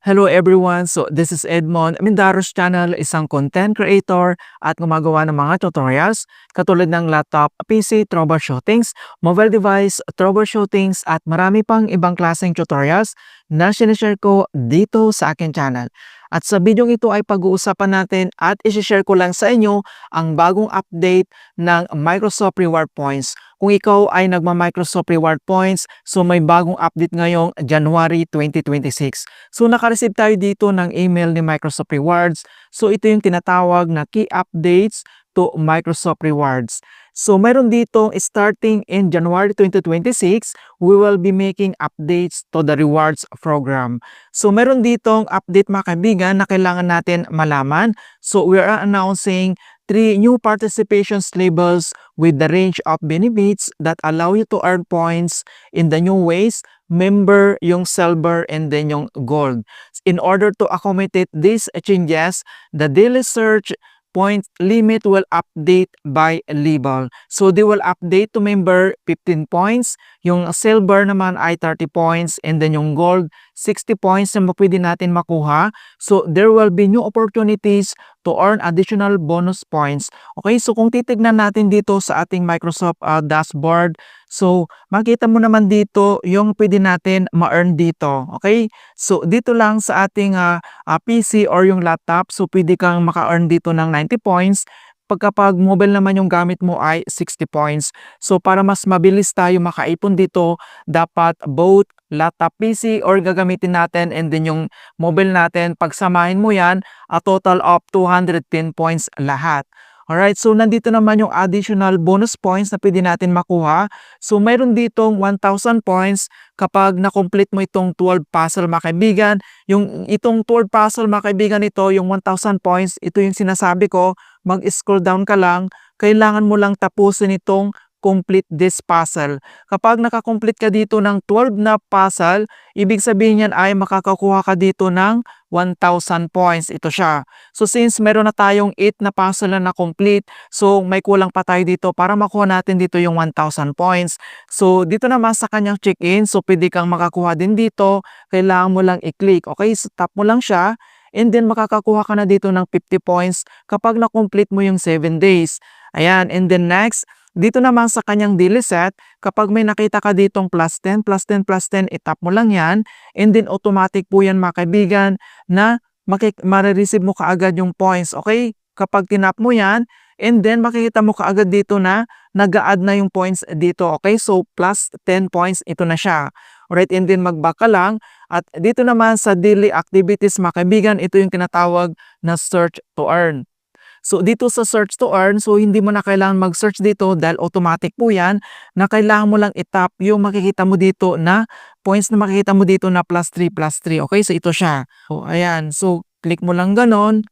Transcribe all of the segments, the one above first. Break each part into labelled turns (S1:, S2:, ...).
S1: Hello everyone! So this is Edmond Mindaros channel, isang content creator at gumagawa ng mga tutorials katulad ng laptop, PC, troubleshootings, mobile device, troubleshootings at marami pang ibang klaseng tutorials na sinishare ko dito sa akin channel. At sa video ito ay pag-uusapan natin at isishare ko lang sa inyo ang bagong update ng Microsoft Reward Points. Kung ikaw ay nagma-Microsoft Reward Points, so may bagong update ngayong January 2026. So naka-receive tayo dito ng email ni Microsoft Rewards. So ito yung tinatawag na key updates to Microsoft Rewards. So mayroon dito starting in January 2026, we will be making updates to the rewards program. So mayroon ditong update mga kaibigan na kailangan natin malaman. So we are announcing 3 new participations labels with the range of benefits that allow you to earn points in the new ways, member, yung silver, and then yung gold. In order to accommodate these changes, the daily search point limit will update by label. So they will update to member 15 points, yung silver naman ay 30 points, and then yung gold 60 points na pwede natin makuha. So there will be new opportunities to earn additional bonus points. Okay, so kung titignan natin dito sa ating Microsoft dashboard, so makita mo naman dito yung pwede natin ma-earn dito. Okay, so dito lang sa ating PC or yung laptop, so pwede kang maka-earn dito ng 90 points. Pagkapag mobile naman yung gamit mo ay 60 points. So para mas mabilis tayo makaipon dito, dapat both laptop PC or gagamitin natin and then yung mobile natin, pagsamahin mo yan, a total of 210 points lahat. Alright, so nandito naman yung additional bonus points na pwede natin makuha. So mayroon ditong 1,000 points kapag na-complete mo itong 12 puzzle mga kaibigan. Yung itong 12 puzzle mga kaibigan, ito yung 1,000 points, ito yung sinasabi ko, mag-scroll down ka lang, kailangan mo lang tapusin itong complete this puzzle. Kapag nakakomplete ka dito ng 12 na puzzle, ibig sabihin yan ay makakakuha ka dito ng 1,000 points. Ito siya. So since meron na tayong 8 na puzzle na complete, so may kulang pa tayo dito para makuha natin dito yung 1,000 points. So dito naman sa kanyang check-in, so pwede kang makakuha din dito. Kailangan mo lang i-click. Okay, so tap mo lang siya. And then makakakuha ka na dito ng 50 points kapag na-complete mo yung 7 days. Ayan, and then next, dito naman sa kanyang daily set, kapag may nakita ka ditong plus 10, plus 10, plus 10, itap mo lang yan. And then automatic po yan mga kaibigan na marireceive mo kaagad yung points. Okay? Kapag tinap mo yan, and then makikita mo kaagad dito na nag-a-add na yung points dito. Okay? So plus 10 points, ito na siya. Alright? And then mag-back ka lang. At dito naman sa daily activities mga kaibigan, ito yung tinatawag na search to earn. So dito sa search to earn, so hindi mo na kailangan mag-search dito dahil automatic po yan na kailangan mo lang itap yung makikita mo dito na points na makikita mo dito na plus 3, plus 3. Okay, so ito siya. So ayan, so click mo lang ganon.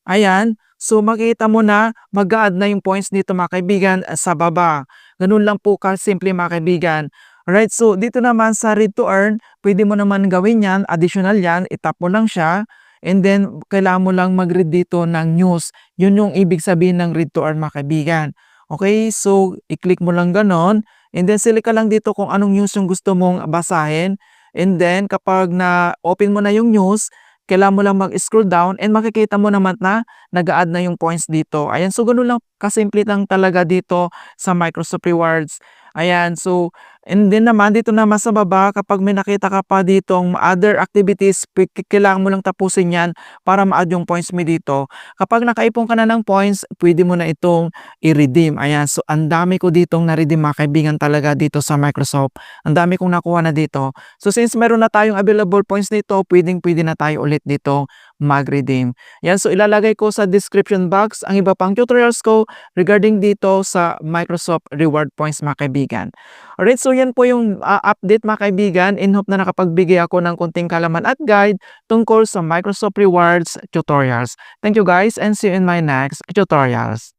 S1: Ayan, so makikita mo na mag-a-add na yung points dito mga kaibigan sa baba. Ganun lang po ka-simple mga kaibigan. Alright, so dito naman sa read to earn, pwede mo naman gawin yan, additional yan, itap mo lang siya. And then, kailangan mo lang mag-read dito ng news. Yun yung ibig sabihin ng read to earn mga kaibigan. Okay, so i-click mo lang ganon. And then, select ka lang dito kung anong news yung gusto mong basahin. And then, kapag na-open mo na yung news, kailangan mo lang mag-scroll down and makikita mo naman na nag-a-add na yung points dito. Ayan, so ganun lang kasimple lang talaga dito sa Microsoft Rewards. Ayan, so and then naman dito naman sa baba, kapag may nakita ka pa ditong other activities, kailangan mo lang tapusin yan para ma-add yung points mo dito. Kapag nakaipon ka na ng points, pwede mo na itong i-redeem. Ayan, so ang dami ko ditong na-redeem mga kaibigan talaga dito sa Microsoft. Ang dami kong nakuha na dito. So since meron na tayong available points dito, pwede na tayo ulit dito mag-redeem. Yan, so ilalagay ko sa description box ang iba pang tutorials ko regarding dito sa Microsoft Reward Points mga kaibigan. Alright, so yan po yung update mga kaibigan. In hope na nakapagbigay ako ng konting kalaman at guide tungkol sa Microsoft Rewards tutorials. Thank you guys and see you in my next tutorials.